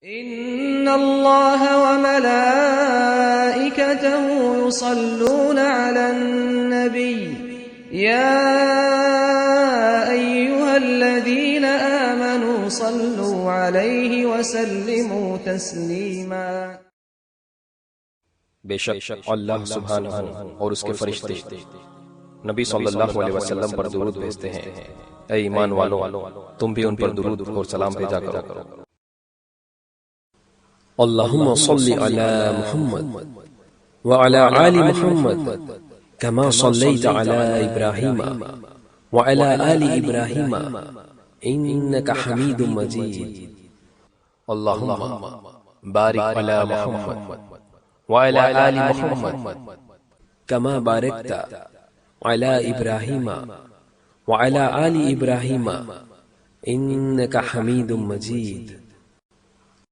इन्नल्लाह व मलाइकतहु युसल्लूना अलन नबी या अय्युहल्लज़ीना आमनू सल्लू अलैहि व सल्लिमू तस्लीमा। बेशक अल्लाह सुब्हानहू और उसके फरिश्ते नबी सल्लल्लाहु अलैहि वसल्लम पर दुरूद भेजते हैं। ऐ ईमान वालों, तुम भी उन पर दुरूद और सलाम भेजा करो। अल्लाहुम्मा सल्लि अला मुहम्मद व अला आलि मुहम्मद कमा सल्लैता अला इब्राहीम व अला आलि इब्राहीम इन्नका हमीदुम मजीद। अल्लाहुम्मा बारिक अला मुहम्मद व अला आलि मुहम्मद कमा बारकता अला इब्राहीम व अला आलि इब्राहीम इन्नका हमीदुम मजीद।